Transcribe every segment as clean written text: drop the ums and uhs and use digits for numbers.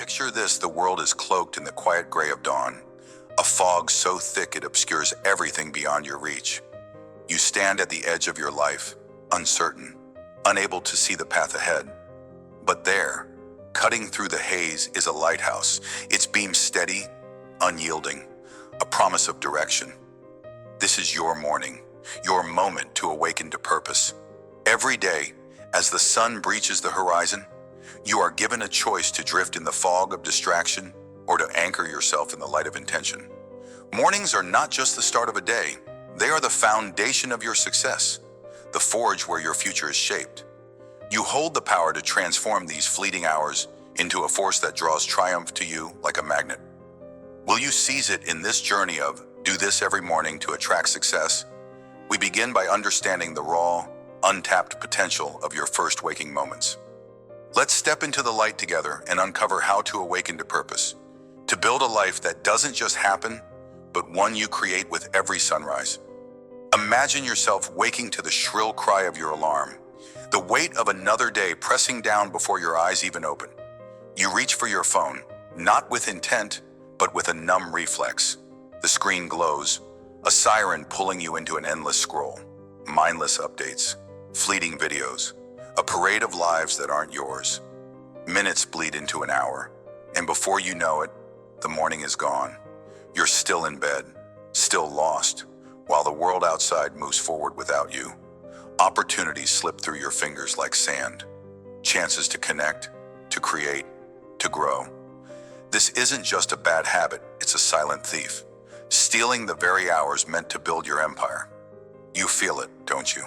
Picture this: the world is cloaked in the quiet gray of dawn, a fog so thick it obscures everything beyond your reach. You stand at the edge of your life, uncertain, unable to see the path ahead. But there, cutting through the haze, is a lighthouse, its beam steady, unyielding, a promise of direction. This is your morning, your moment to awaken to purpose. Every day, as the sun breaches the horizon, you are given a choice to drift in the fog of distraction or to anchor yourself in the light of intention. Mornings are not just the start of a day, they are the foundation of your success, the forge where your future is shaped. You hold the power to transform these fleeting hours into a force that draws triumph to you like a magnet. Will you seize it in this journey of do this every morning to attract success? We begin by understanding the raw, untapped potential of your first waking moments. Let's step into the light together and uncover how to awaken to purpose, to build a life that doesn't just happen, but one you create with every sunrise. Imagine yourself waking to the shrill cry of your alarm, the weight of another day pressing down before your eyes even open. You reach for your phone, not with intent, but with a numb reflex. The screen glows, a siren pulling you into an endless scroll, mindless updates, fleeting videos, a parade of lives that aren't yours. Minutes bleed into an hour, and before you know it, the morning is gone. You're still in bed, still lost, while the world outside moves forward without you. Opportunities slip through your fingers like sand, chances to connect, to create, to grow. This isn't just a bad habit, it's a silent thief, stealing the very hours meant to build your empire. You feel it, don't you?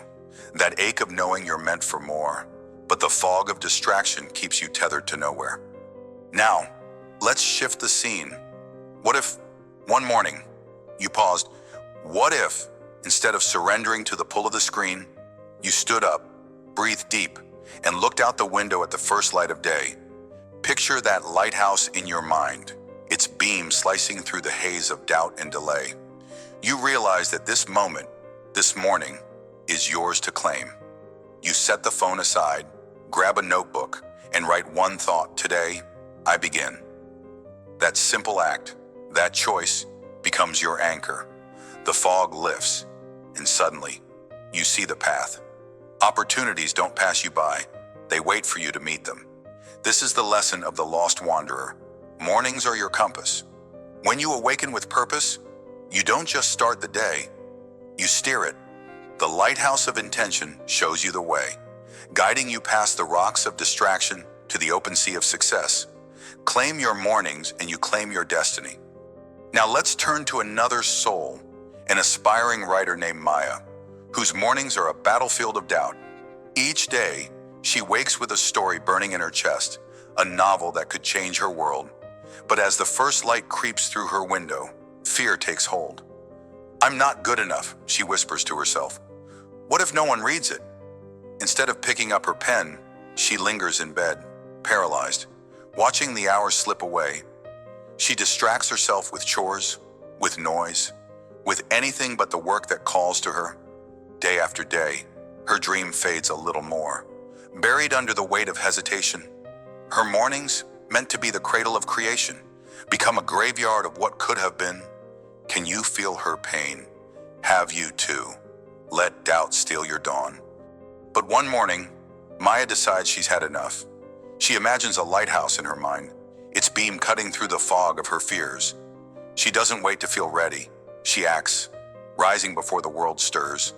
That ache of knowing you're meant for more, but the fog of distraction keeps you tethered to nowhere. Now, let's shift the scene. What if, one morning, you paused? What if, instead of surrendering to the pull of the screen, you stood up, breathed deep, and looked out the window at the first light of day? Picture that lighthouse in your mind, its beam slicing through the haze of doubt and delay. You realize that this moment, this morning, is yours to claim. You set the phone aside, grab a notebook, and write one thought: today, I begin. That simple act, that choice, becomes your anchor. The fog lifts, and suddenly, you see the path. Opportunities don't pass you by, they wait for you to meet them. This is the lesson of the lost wanderer. Mornings are your compass. When you awaken with purpose, you don't just start the day, you steer it. The lighthouse of intention shows you the way, guiding you past the rocks of distraction to the open sea of success. Claim your mornings and you claim your destiny. Now let's turn to another soul, an aspiring writer named Maya, whose mornings are a battlefield of doubt. Each day, she wakes with a story burning in her chest, a novel that could change her world. But as the first light creeps through her window, fear takes hold. "I'm not good enough," she whispers to herself. "What if no one reads it?" Instead of picking up her pen, she lingers in bed, paralyzed, watching the hours slip away. She distracts herself with chores, with noise, with anything but the work that calls to her. Day after day, her dream fades a little more, buried under the weight of hesitation. Her mornings, meant to be the cradle of creation, become a graveyard of what could have been. Can you feel her pain? Have you too? Let doubt steal your dawn. But one morning, Maya decides she's had enough. She imagines a lighthouse in her mind, its beam cutting through the fog of her fears. She doesn't wait to feel ready. She acts, rising before the world stirs.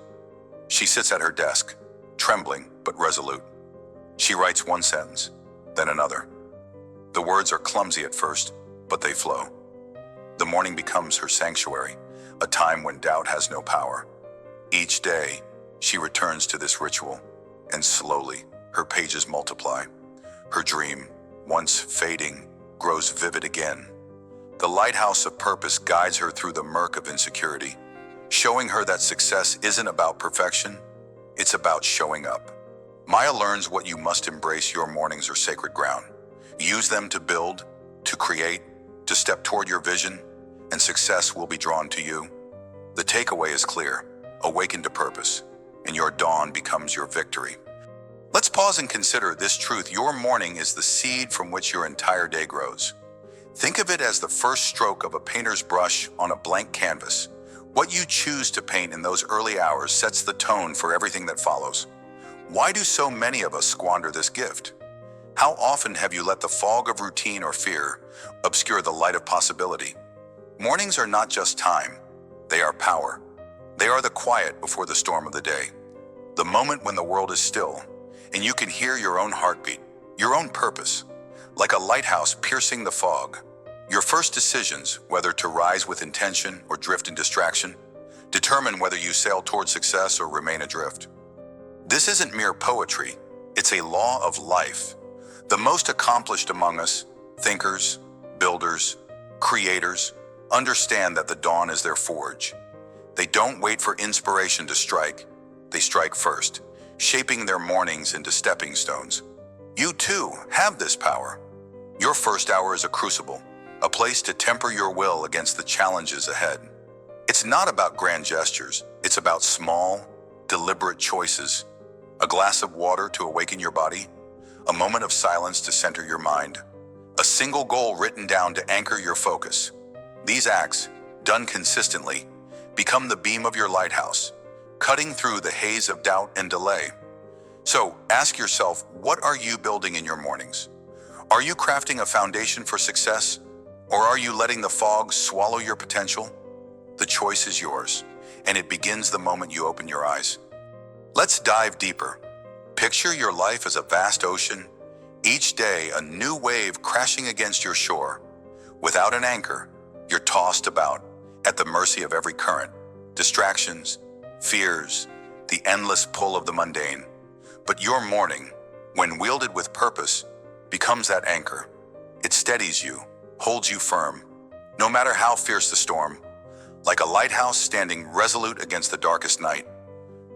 She sits at her desk, trembling but resolute. She writes one sentence, then another. The words are clumsy at first, but they flow. The morning becomes her sanctuary, a time when doubt has no power. Each day, she returns to this ritual, and slowly, her pages multiply. Her dream, once fading, grows vivid again. The lighthouse of purpose guides her through the murk of insecurity, showing her that success isn't about perfection, it's about showing up. Maya learns what you must embrace. Your mornings are sacred ground. Use them to build, to create, to step toward your vision, and success will be drawn to you. The takeaway is clear: awaken to purpose, and your dawn becomes your victory. Let's pause and consider this truth. Your morning is the seed from which your entire day grows. Think of it as the first stroke of a painter's brush on a blank canvas. What you choose to paint in those early hours sets the tone for everything that follows. Why do so many of us squander this gift? How often have you let the fog of routine or fear obscure the light of possibility? Mornings are not just time, they are power. They are the quiet before the storm of the day. The moment when the world is still, and you can hear your own heartbeat, your own purpose, like a lighthouse piercing the fog. Your first decisions, whether to rise with intention or drift in distraction, determine whether you sail toward success or remain adrift. This isn't mere poetry, it's a law of life. The most accomplished among us, thinkers, builders, creators, understand that the dawn is their forge. They don't wait for inspiration to strike, they strike first, shaping their mornings into stepping stones. You too have this power. Your first hour is a crucible, a place to temper your will against the challenges ahead. It's not about grand gestures, it's about small, deliberate choices. A glass of water to awaken your body, a moment of silence to center your mind, a single goal written down to anchor your focus. These acts, done consistently, become the beam of your lighthouse, cutting through the haze of doubt and delay. So, ask yourself, what are you building in your mornings? Are you crafting a foundation for success, or are you letting the fog swallow your potential? The choice is yours, and it begins the moment you open your eyes. Let's dive deeper. Picture your life as a vast ocean, each day a new wave crashing against your shore. Without an anchor, you're tossed about, at the mercy of every current, distractions, fears, the endless pull of the mundane. But your morning, when wielded with purpose, becomes that anchor. It steadies you, holds you firm, no matter how fierce the storm, like a lighthouse standing resolute against the darkest night.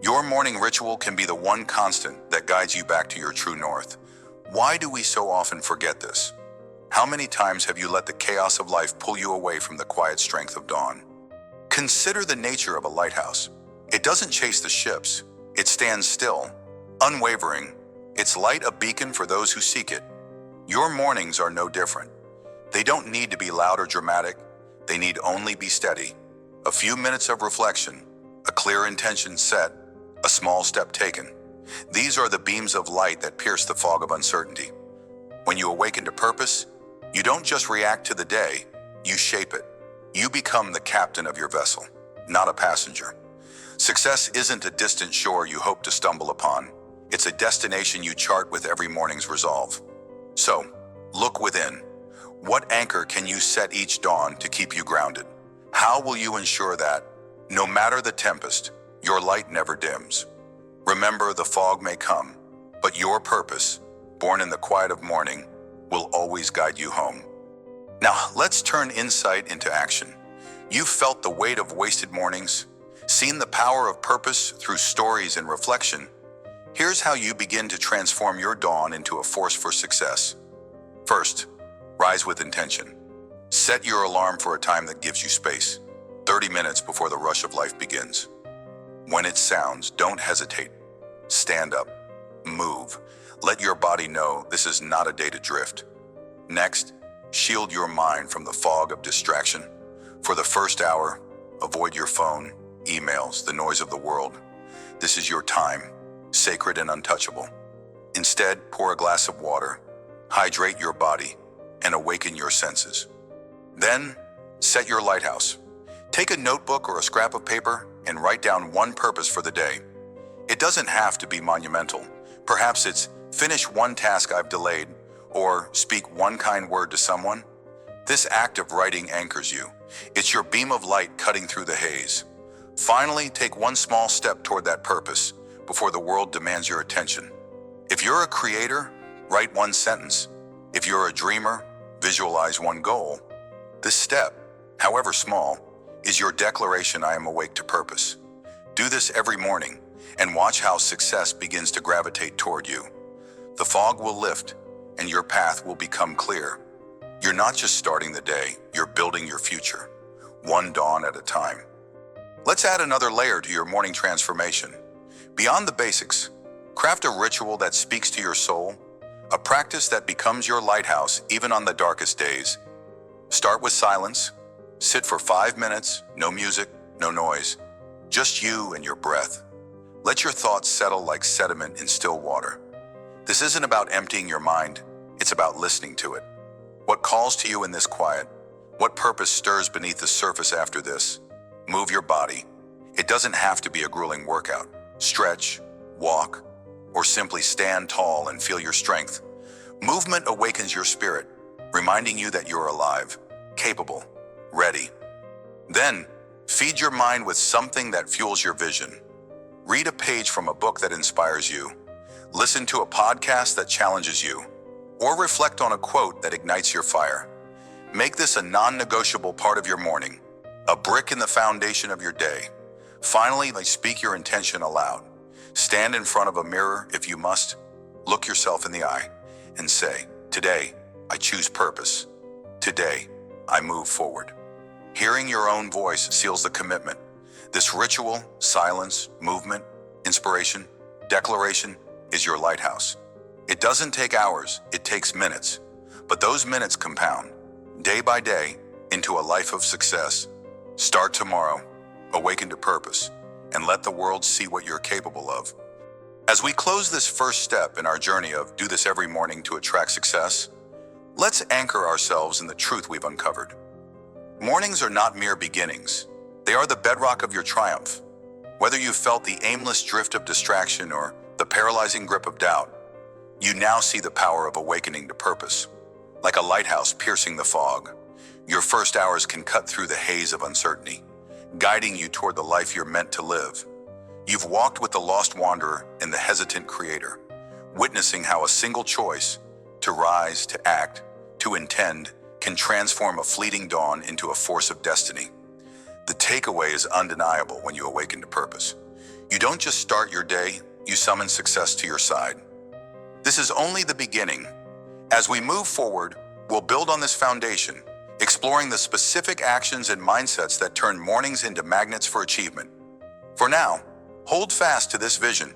Your morning ritual can be the one constant that guides you back to your true north. Why do we so often forget this? How many times have you let the chaos of life pull you away from the quiet strength of dawn? Consider the nature of a lighthouse. It doesn't chase the ships. It stands still, unwavering, its light a beacon for those who seek it. Your mornings are no different. They don't need to be loud or dramatic. They need only be steady. A few minutes of reflection, a clear intention set, a small step taken. These are the beams of light that pierce the fog of uncertainty. When you awaken to purpose, you don't just react to the day, you shape it. You become the captain of your vessel, not a passenger. Success isn't a distant shore you hope to stumble upon. It's a destination you chart with every morning's resolve. So, look within. What anchor can you set each dawn to keep you grounded? How will you ensure that, no matter the tempest, your light never dims? Remember, the fog may come, but your purpose, born in the quiet of morning, will always guide you home. Now, let's turn insight into action. You've felt the weight of wasted mornings, seen the power of purpose through stories and reflection. Here's how you begin to transform your dawn into a force for success. First, rise with intention. Set your alarm for a time that gives you space, 30 minutes before the rush of life begins. When it sounds, don't hesitate. Stand up, move. Let your body know this is not a day to drift. Next, shield your mind from the fog of distraction. For the first hour, avoid your phone, emails, the noise of the world. This is your time, sacred and untouchable. Instead, pour a glass of water, hydrate your body, and awaken your senses. Then, set your lighthouse. Take a notebook or a scrap of paper and write down one purpose for the day. It doesn't have to be monumental. Perhaps it's finish one task I've delayed, or speak one kind word to someone. This act of writing anchors you. It's your beam of light cutting through the haze. Finally, take one small step toward that purpose before the world demands your attention. If you're a creator, write one sentence. If you're a dreamer, visualize one goal. This step, however small, is your declaration, I am awake to purpose. Do this every morning and watch how success begins to gravitate toward you. The fog will lift and your path will become clear. You're not just starting the day, you're building your future, one dawn at a time. Let's add another layer to your morning transformation. Beyond the basics, Craft a ritual that speaks to your soul, a practice that becomes your lighthouse even on the darkest days. Start with silence. Sit for 5 minutes, no music, no noise, just you and your breath. Let your thoughts settle like sediment in still water. This isn't about emptying your mind, it's about listening to it. What calls to you in this quiet? What purpose stirs beneath the surface after this? Move your body. It doesn't have to be a grueling workout. Stretch, walk, or simply stand tall and feel your strength. Movement awakens your spirit, reminding you that you're alive, capable, ready. Then, feed your mind with something that fuels your vision. Read a page from a book that inspires you. Listen to a podcast that challenges you. Or reflect on a quote that ignites your fire. Make this a non-negotiable part of your morning, a brick in the foundation of your day. Finally, speak your intention aloud. Stand in front of a mirror if you must. Look yourself in the eye and say, "Today, I choose purpose. Today, I move forward." Hearing your own voice seals the commitment. This ritual, silence, movement, inspiration, declaration is your lighthouse. It doesn't take hours, it takes minutes. But those minutes compound, day by day, into a life of success. Start tomorrow, awaken to purpose, and let the world see what you're capable of. As we close this first step in our journey of do this every morning to attract success, let's anchor ourselves in the truth we've uncovered. Mornings are not mere beginnings. They are the bedrock of your triumph. Whether you felt the aimless drift of distraction or the paralyzing grip of doubt, you now see the power of awakening to purpose. Like a lighthouse piercing the fog, your first hours can cut through the haze of uncertainty, guiding you toward the life you're meant to live. You've walked with the lost wanderer and the hesitant creator, witnessing how a single choice, to rise, to act, to intend, can transform a fleeting dawn into a force of destiny. The takeaway is undeniable when you awaken to purpose. You don't just start your day, you summon success to your side. This is only the beginning. As we move forward, we'll build on this foundation, exploring the specific actions and mindsets that turn mornings into magnets for achievement. For now, hold fast to this vision.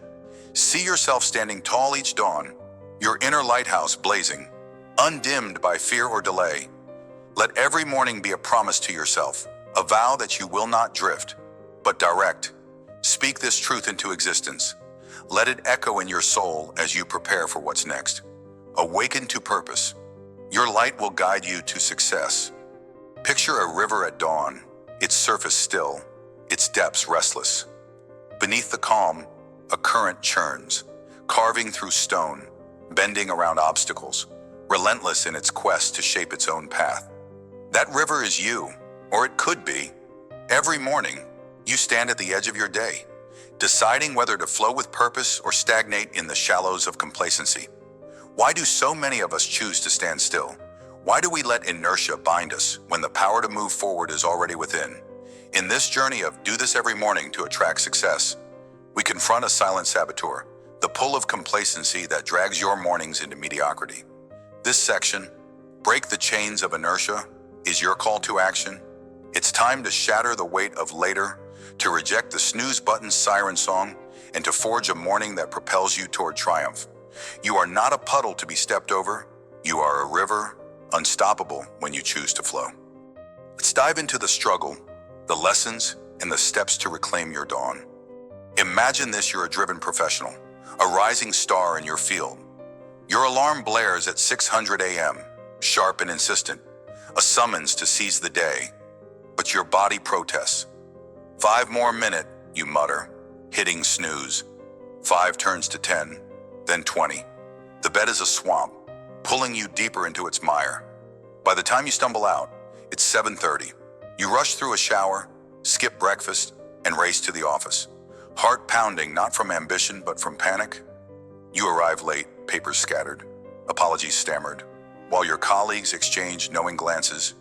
See yourself standing tall each dawn, your inner lighthouse blazing, undimmed by fear or delay. Let every morning be a promise to yourself, a vow that you will not drift, but direct. Speak this truth into existence. Let it echo in your soul as you prepare for what's next. Awaken to purpose. Your light will guide you to success. Picture a river at dawn, its surface still, its depths restless. Beneath the calm, a current churns, carving through stone, bending around obstacles, relentless in its quest to shape its own path. That river is you, or it could be. Every morning, you stand at the edge of your day, deciding whether to flow with purpose or stagnate in the shallows of complacency. Why do so many of us choose to stand still? Why do we let inertia bind us when the power to move forward is already within? In this journey of do this every morning to attract success, we confront a silent saboteur, the pull of complacency that drags your mornings into mediocrity. This section, Break the Chains of Inertia, is your call to action. It's time to shatter the weight of later, to reject the snooze button siren song, and to forge a morning that propels you toward triumph. You are not a puddle to be stepped over. You are a river, unstoppable when you choose to flow. Let's dive into the struggle, the lessons, and the steps to reclaim your dawn. Imagine this: you're a driven professional, a rising star in your field. Your alarm blares at 600 a.m., sharp and insistent, a summons to seize the day. But your body protests. 5 more minutes, you mutter, hitting snooze. 5 turns to 10, then 20. The bed is a swamp, pulling you deeper into its mire. By the time you stumble out, it's 7:30. You rush through a shower, skip breakfast, and race to the office. Heart pounding, not from ambition, but from panic. You arrive late, papers scattered, apologies stammered. While your colleagues exchange knowing glances,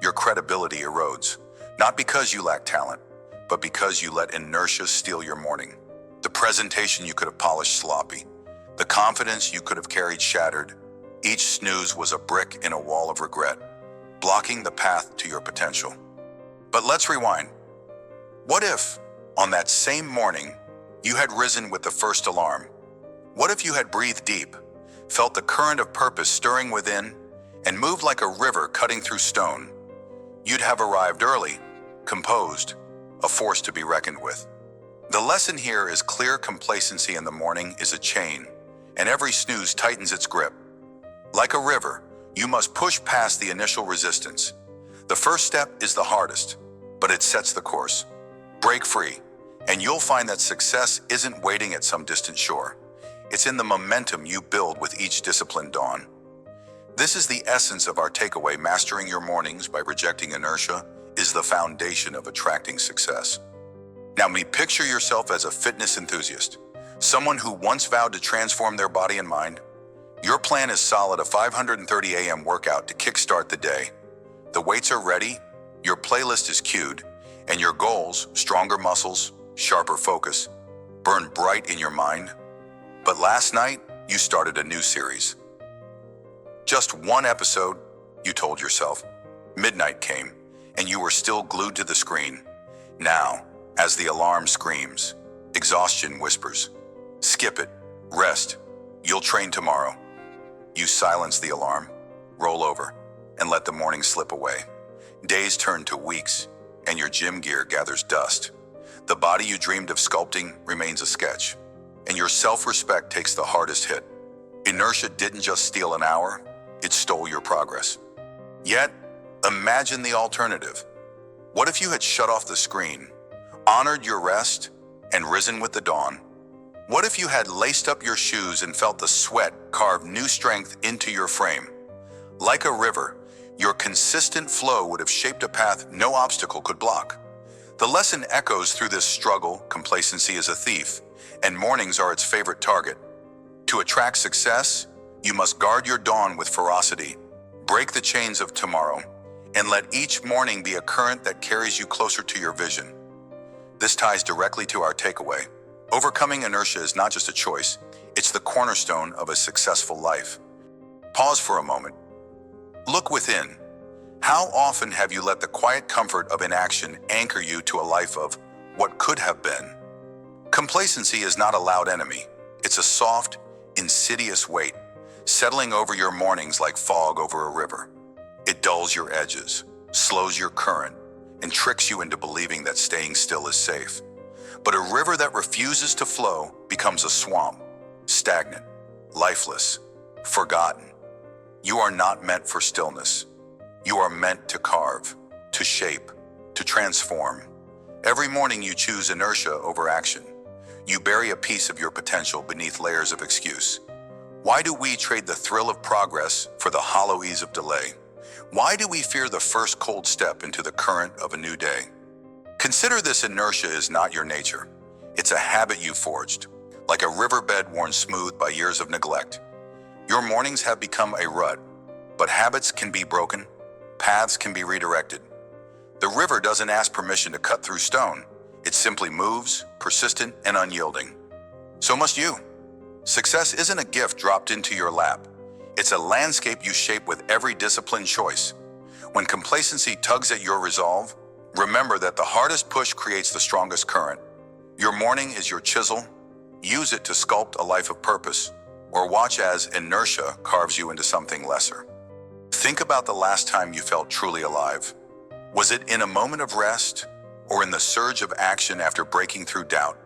your credibility erodes. Not because you lack talent, but because you let inertia steal your morning. The presentation you could have polished sloppy. The confidence you could have carried shattered. Each snooze was a brick in a wall of regret, blocking the path to your potential. But let's rewind. What if, on that same morning, you had risen with the first alarm? What if you had breathed deep, felt the current of purpose stirring within, and moved like a river cutting through stone? You'd have arrived early, composed, a force to be reckoned with. The lesson here is clear: complacency in the morning is a chain, and every snooze tightens its grip. Like a river, you must push past the initial resistance. The first step is the hardest, but it sets the course. Break free, and you'll find that success isn't waiting at some distant shore. It's in the momentum you build with each disciplined dawn. This is the essence of our takeaway: mastering your mornings by rejecting inertia is the foundation of attracting success. Now, picture yourself as a fitness enthusiast, someone who once vowed to transform their body and mind. Your plan is solid: a 5:30 a.m. workout to kickstart the day. The weights are ready, your playlist is cued, and your goals, stronger muscles, sharper focus, burn bright in your mind. But last night, you started a new series. Just one episode, you told yourself. Midnight came, and you were still glued to the screen. Now, as the alarm screams, exhaustion whispers, "Skip it, rest, you'll train tomorrow." You silence the alarm, roll over, and let the morning slip away. Days turn to weeks, and your gym gear gathers dust. The body you dreamed of sculpting remains a sketch, and your self-respect takes the hardest hit. Inertia didn't just steal an hour, it stole your progress. Yet, imagine the alternative. What if you had shut off the screen, honored your rest, and risen with the dawn? What if you had laced up your shoes and felt the sweat carve new strength into your frame? Like a river, your consistent flow would have shaped a path no obstacle could block. The lesson echoes through this struggle: complacency is a thief, and mornings are its favorite target. To attract success, you must guard your dawn with ferocity, break the chains of tomorrow, and let each morning be a current that carries you closer to your vision. This ties directly to our takeaway. Overcoming inertia is not just a choice, it's the cornerstone of a successful life. Pause for a moment. Look within. How often have you let the quiet comfort of inaction anchor you to a life of what could have been? Complacency is not a loud enemy. It's a soft, insidious weight, settling over your mornings like fog over a river. It dulls your edges, slows your current, and tricks you into believing that staying still is safe. But a river that refuses to flow becomes a swamp, stagnant, lifeless, forgotten. You are not meant for stillness. You are meant to carve, to shape, to transform. Every morning you choose inertia over action. You bury a piece of your potential beneath layers of excuse. Why do we trade the thrill of progress for the hollow ease of delay? Why do we fear the first cold step into the current of a new day? Consider this: inertia is not your nature. It's a habit you forged, like a riverbed worn smooth by years of neglect. Your mornings have become a rut, but habits can be broken, paths can be redirected. The river doesn't ask permission to cut through stone. It simply moves, persistent and unyielding. So must you. Success isn't a gift dropped into your lap. It's a landscape you shape with every disciplined choice. When complacency tugs at your resolve, remember that the hardest push creates the strongest current. Your morning is your chisel. Use it to sculpt a life of purpose, or watch as inertia carves you into something lesser. Think about the last time you felt truly alive. Was it in a moment of rest, or in the surge of action after breaking through doubt?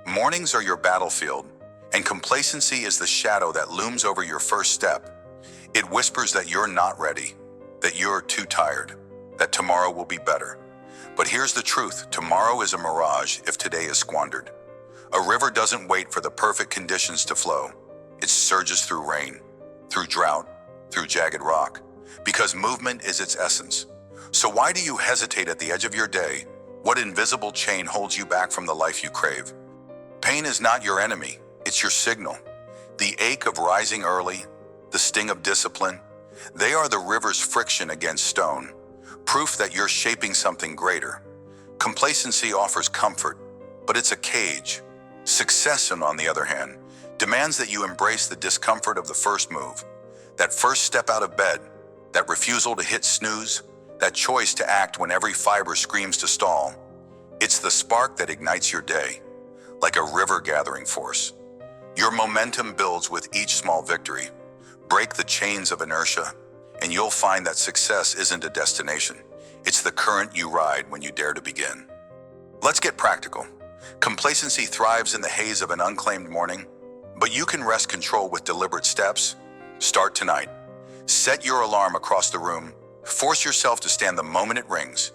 Mornings are your battlefield, and complacency is the shadow that looms over your first step. It whispers that you're not ready, that you're too tired, that tomorrow will be better. But here's the truth: tomorrow is a mirage if today is squandered. A river doesn't wait for the perfect conditions to flow. It surges through rain, through drought, through jagged rock, because movement is its essence. So why do you hesitate at the edge of your day? What invisible chain holds you back from the life you crave? Pain is not your enemy, it's your signal. The ache of rising early, the sting of discipline, they are the river's friction against stone, proof that you're shaping something greater. Complacency offers comfort, but it's a cage. Success, on the other hand, demands that you embrace the discomfort of the first move, that first step out of bed, that refusal to hit snooze, that choice to act when every fiber screams to stall. It's the spark that ignites your day, like a river gathering force. Your momentum builds with each small victory. Break the chains of inertia, and you'll find that success isn't a destination. It's the current you ride when you dare to begin. Let's get practical. Complacency thrives in the haze of an unclaimed morning, but you can wrest control with deliberate steps. Start tonight. Set your alarm across the room. Force yourself to stand the moment it rings.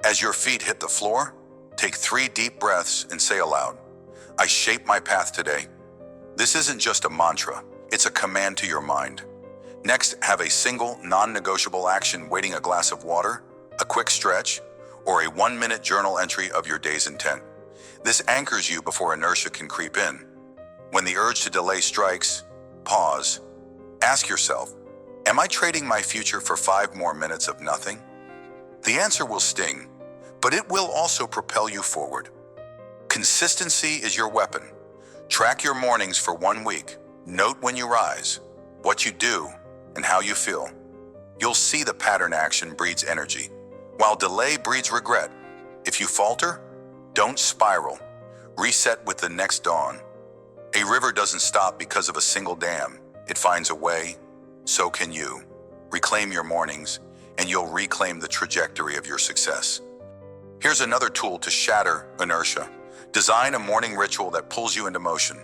As your feet hit the floor, take 3 deep breaths and say aloud, "I shape my path today." This isn't just a mantra, it's a command to your mind. Next, have a single, non-negotiable action: waiting a glass of water, a quick stretch, or a 1-minute journal entry of your day's intent. This anchors you before inertia can creep in. When the urge to delay strikes, pause. Ask yourself, am I trading my future for 5 more minutes of nothing? The answer will sting, but it will also propel you forward. Consistency is your weapon. Track your mornings for 1 week. Note when you rise, what you do, and how you feel. You'll see the pattern. Action breeds energy, while delay breeds regret. If you falter, don't spiral. Reset with the next dawn. A river doesn't stop because of a single dam. It finds a way. So can you. Reclaim your mornings, and you'll reclaim the trajectory of your success. Here's another tool to shatter inertia. Design a morning ritual that pulls you into motion.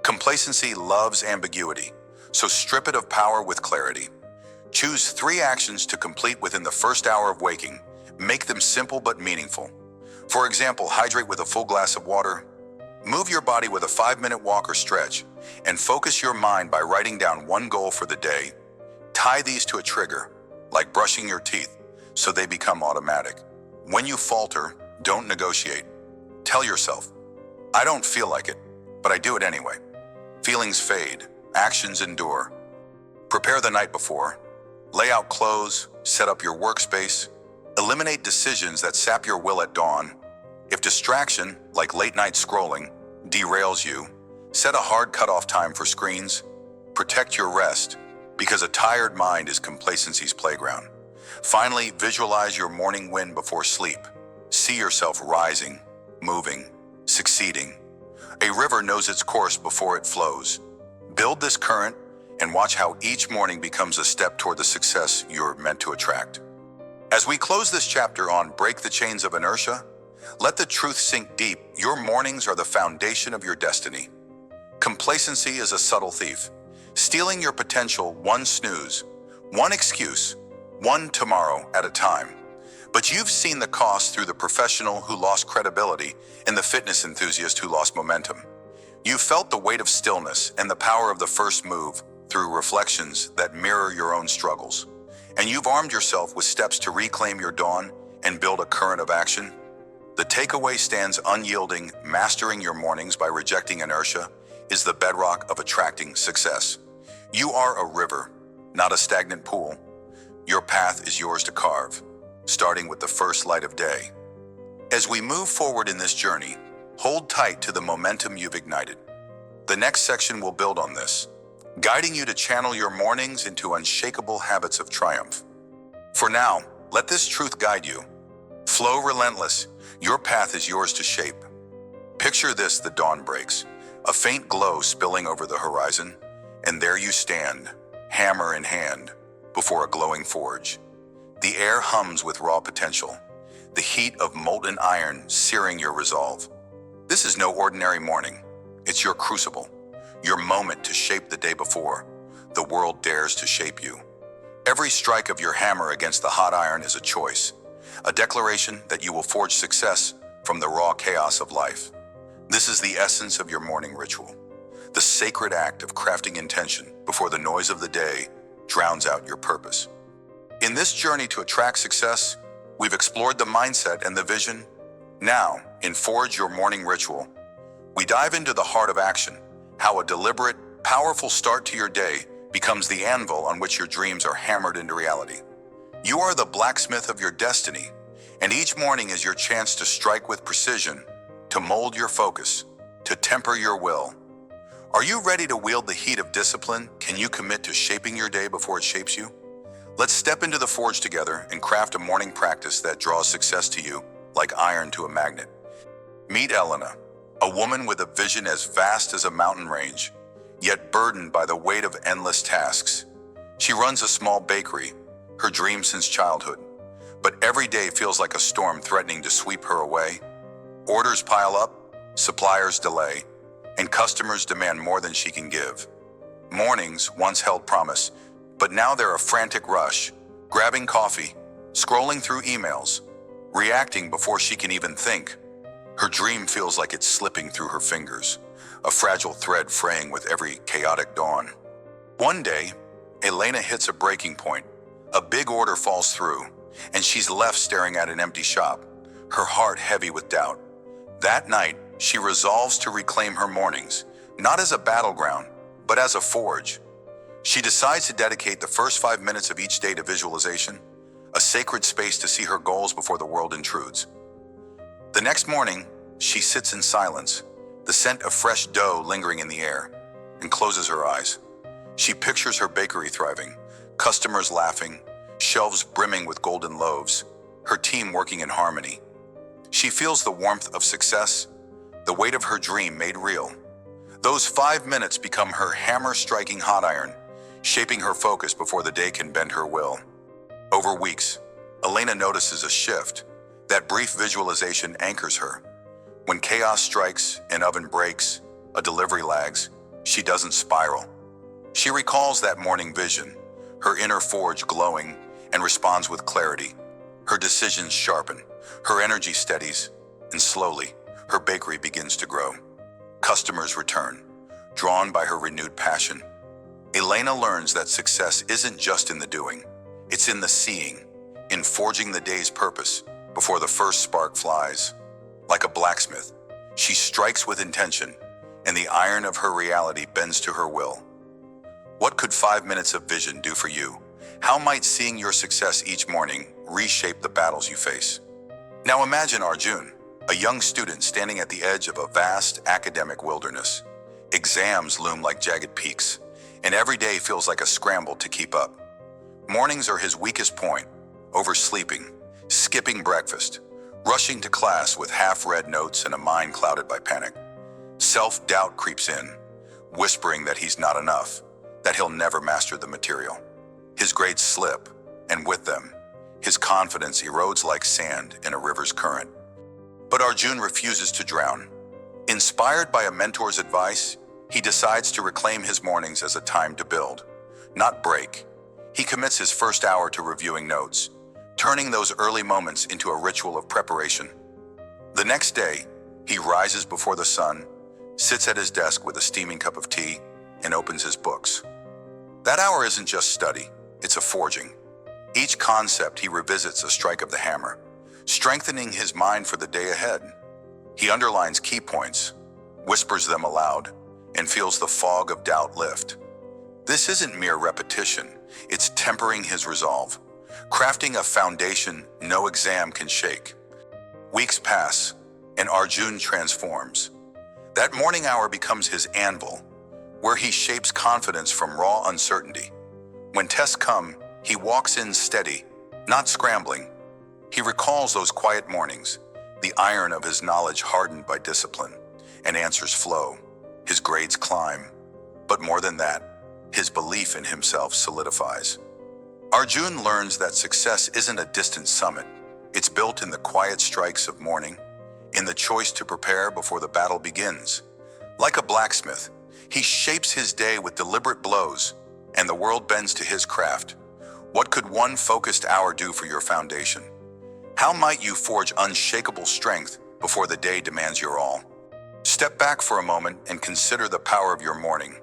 Complacency loves ambiguity, so strip it of power with clarity. Choose 3 actions to complete within the first hour of waking. Make them simple but meaningful. For example, hydrate with a full glass of water, move your body with a 5-minute walk or stretch, and focus your mind by writing down 1 goal for the day. Tie these to a trigger, like brushing your teeth, so they become automatic. When you falter, don't negotiate. Tell yourself, I don't feel like it, but I do it anyway. Feelings fade, actions endure. Prepare the night before. Lay out clothes, set up your workspace. Eliminate decisions that sap your will at dawn. If distraction, like late-night scrolling, derails you, set a hard cutoff time for screens. Protect your rest, because a tired mind is complacency's playground. Finally, visualize your morning win before sleep. See yourself rising, moving, succeeding. A river knows its course before it flows. Build this current and watch how each morning becomes a step toward the success you're meant to attract. As we close this chapter on Break the Chains of Inertia, let the truth sink deep. Your mornings are the foundation of your destiny. Complacency is a subtle thief, stealing your potential 1 snooze, 1 excuse, 1 tomorrow at a time. But you've seen the cost through the professional who lost credibility and the fitness enthusiast who lost momentum. You've felt the weight of stillness and the power of the first move through reflections that mirror your own struggles. And you've armed yourself with steps to reclaim your dawn and build a current of action. The takeaway stands unyielding. Mastering your mornings by rejecting inertia is the bedrock of attracting success. You are a river, not a stagnant pool. Your path is yours to carve, starting with the first light of day. As we move forward in this journey, hold tight to the momentum you've ignited. The next section will build on this, guiding you to channel your mornings into unshakable habits of triumph. For now, let this truth guide you. Flow relentless. Your path is yours to shape. Picture this: the dawn breaks, a faint glow spilling over the horizon, and there you stand, hammer in hand, before a glowing forge. The air hums with raw potential, the heat of molten iron searing your resolve. This is no ordinary morning. It's your crucible, your moment to shape the day before the world dares to shape you. Every strike of your hammer against the hot iron is a choice, a declaration that you will forge success from the raw chaos of life. This is the essence of your morning ritual, the sacred act of crafting intention before the noise of the day drowns out your purpose. In this journey to attract success, we've explored the mindset and the vision. Now, in Forge Your Morning Ritual, we dive into the heart of action, how a deliberate, powerful start to your day becomes the anvil on which your dreams are hammered into reality. You are the blacksmith of your destiny, and each morning is your chance to strike with precision, to mold your focus, to temper your will. Are you ready to wield the heat of discipline? Can you commit to shaping your day before it shapes you? Let's step into the forge together and craft a morning practice that draws success to you like iron to a magnet. Meet Elena, a woman with a vision as vast as a mountain range. yet burdened by the weight of endless tasks. She runs a small bakery, her dream since childhood, but every day feels like a storm threatening to sweep her away. Orders pile up, suppliers delay, and customers demand more than she can give. Mornings once held promise, but now they're a frantic rush, grabbing coffee, scrolling through emails, reacting before she can even think. Her dream feels like it's slipping through her fingers, a fragile thread fraying with every chaotic dawn. One day, Elena hits a breaking point. A big order falls through, and she's left staring at an empty shop, her heart heavy with doubt. That night, she resolves to reclaim her mornings, not as a battleground, but as a forge. She decides to dedicate the first 5 minutes of each day to visualization, a sacred space to see her goals before the world intrudes. The next morning, she sits in silence, the scent of fresh dough lingering in the air, and closes her eyes. She pictures her bakery thriving, customers laughing, shelves brimming with golden loaves, her team working in harmony. She feels the warmth of success, the weight of her dream made real. Those 5 minutes become her hammer-striking hot iron, shaping her focus before the day can bend her will. Over weeks, Elena notices a shift. That brief visualization anchors her. When chaos strikes, an oven breaks, a delivery lags, she doesn't spiral. She recalls that morning vision, her inner forge glowing, and responds with clarity. Her decisions sharpen, her energy steadies, and slowly, her bakery begins to grow. Customers return, drawn by her renewed passion. Elena learns that success isn't just in the doing, it's in the seeing, in forging the day's purpose before the first spark flies. Like a blacksmith, she strikes with intention, and the iron of her reality bends to her will. What could 5 minutes of vision do for you? How might seeing your success each morning reshape the battles you face? Now imagine Arjun, a young student standing at the edge of a vast academic wilderness. Exams loom like jagged peaks, and every day feels like a scramble to keep up. Mornings are his weakest point, oversleeping, skipping breakfast, rushing to class with half-read notes and a mind clouded by panic. Self-doubt creeps in, whispering that he's not enough, that he'll never master the material. His grades slip, and with them, his confidence erodes like sand in a river's current. But Arjun refuses to drown. Inspired by a mentor's advice, he decides to reclaim his mornings as a time to build, not break. He commits his first hour to reviewing notes, turning those early moments into a ritual of preparation. The next day, he rises before the sun, sits at his desk with a steaming cup of tea, and opens his books. That hour isn't just study, it's a forging. Each concept he revisits a strike of the hammer, strengthening his mind for the day ahead. He underlines key points, whispers them aloud, and feels the fog of doubt lift. This isn't mere repetition, it's tempering his resolve, crafting a foundation no exam can shake. Weeks pass, and Arjun transforms. That morning hour becomes his anvil, where he shapes confidence from raw uncertainty. When tests come, he walks in steady, not scrambling. He recalls those quiet mornings, the iron of his knowledge hardened by discipline, and answers flow. His grades climb. But more than that, his belief in himself solidifies. Arjun learns that success isn't a distant summit. It's built in the quiet strikes of morning, in the choice to prepare before the battle begins. Like a blacksmith, he shapes his day with deliberate blows, and the world bends to his craft. What could one focused hour do for your foundation? How might you forge unshakable strength before the day demands your all? Step back for a moment and consider the power of your morning.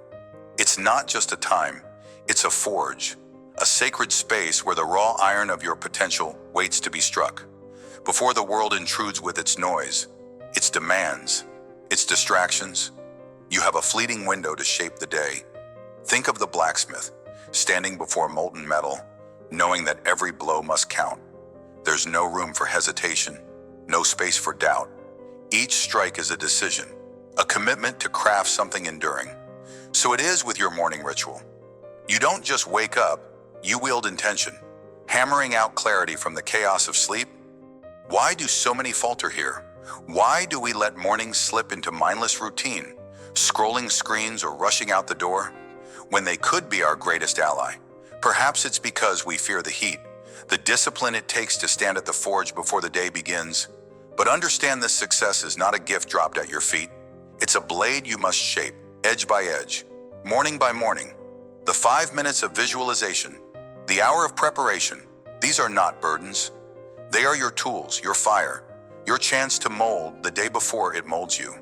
It's not just a time, it's a forge, a sacred space where the raw iron of your potential waits to be struck. Before the world intrudes with its noise, its demands, its distractions, you have a fleeting window to shape the day. Think of the blacksmith, standing before molten metal, knowing that every blow must count. There's no room for hesitation, no space for doubt. Each strike is a decision, a commitment to craft something enduring. So it is with your morning ritual. You don't just wake up, you wield intention, hammering out clarity from the chaos of sleep. Why do so many falter here? Why do we let mornings slip into mindless routine, scrolling screens or rushing out the door, when they could be our greatest ally? Perhaps it's because we fear the heat, the discipline it takes to stand at the forge before the day begins. But understand this success is not a gift dropped at your feet. It's a blade you must shape, edge by edge, morning by morning. The 5 minutes of visualization, the hour of preparation, these are not burdens. They are your tools, your fire, your chance to mold the day before it molds you.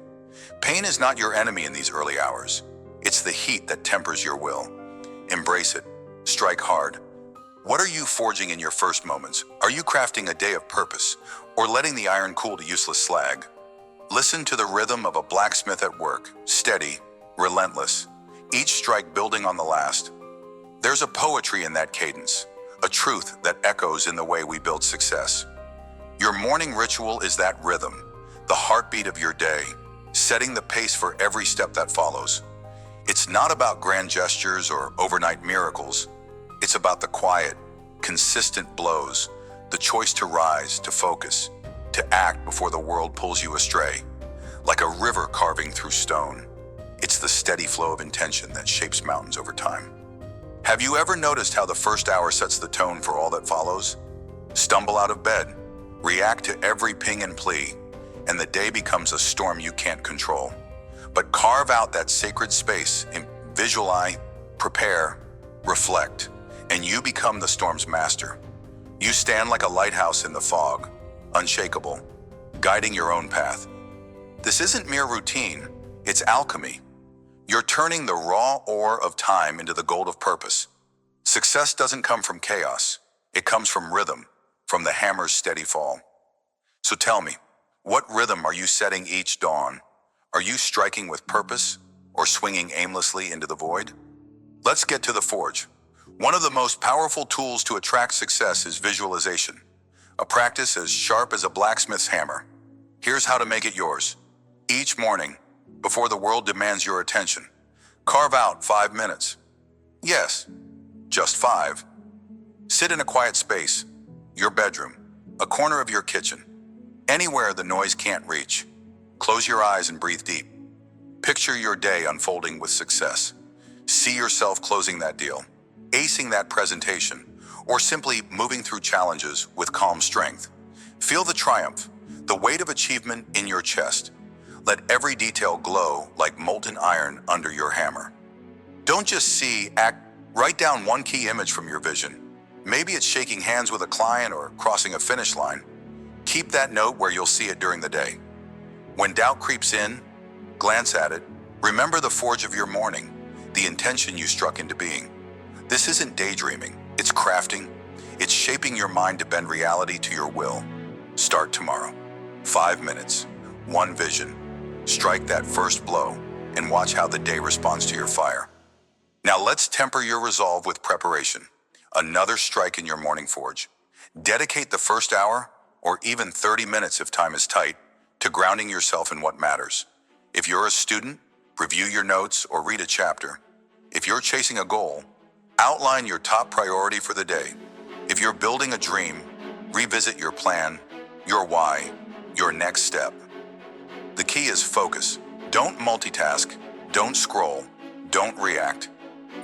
Pain is not your enemy in these early hours. It's the heat that tempers your will. Embrace it. Strike hard. What are you forging in your first moments? Are you crafting a day of purpose, or letting the iron cool to useless slag? Listen to the rhythm of a blacksmith at work, steady, relentless, each strike building on the last. There's a poetry in that cadence, a truth that echoes in the way we build success. Your morning ritual is that rhythm, the heartbeat of your day, setting the pace for every step that follows. It's not about grand gestures or overnight miracles. It's about the quiet, consistent blows, the choice to rise, to focus, to act before the world pulls you astray. Like a river carving through stone, it's the steady flow of intention that shapes mountains over time. Have you ever noticed how the first hour sets the tone for all that follows? Stumble out of bed, react to every ping and plea, and the day becomes a storm you can't control. But carve out that sacred space and visualize, prepare, reflect, and you become the storm's master. You stand like a lighthouse in the fog, unshakable, guiding your own path. This isn't mere routine, it's alchemy. You're turning the raw ore of time into the gold of purpose. Success doesn't come from chaos. It comes from rhythm, from the hammer's steady fall. So tell me, what rhythm are you setting each dawn? Are you striking with purpose or swinging aimlessly into the void? Let's get to the forge. One of the most powerful tools to attract success is visualization, a practice as sharp as a blacksmith's hammer. Here's how to make it yours. Each morning, before the world demands your attention, carve out 5 minutes. Yes, just 5. Sit in a quiet space, your bedroom, a corner of your kitchen, anywhere the noise can't reach. Close your eyes and breathe deep. Picture your day unfolding with success. See yourself closing that deal, acing that presentation, or simply moving through challenges with calm strength. Feel the triumph, the weight of achievement in your chest. Let every detail glow like molten iron under your hammer. Don't just see, act. Write down one key image from your vision. Maybe it's shaking hands with a client or crossing a finish line. Keep that note where you'll see it during the day. When doubt creeps in, glance at it. Remember the forge of your morning, the intention you struck into being. This isn't daydreaming, it's crafting. It's shaping your mind to bend reality to your will. Start tomorrow. 5 minutes, one vision. Strike that first blow and watch how the day responds to your fire. Now let's temper your resolve with preparation. Another strike in your morning forge. Dedicate the first hour, or even 30 minutes if time is tight, to grounding yourself in what matters. If you're a student, review your notes or read a chapter. If you're chasing a goal, outline your top priority for the day. If you're building a dream, revisit your plan, your why, your next step. The key is focus. Don't multitask, don't scroll, don't react.